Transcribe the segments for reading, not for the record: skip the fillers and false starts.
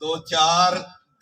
2-4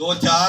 2-4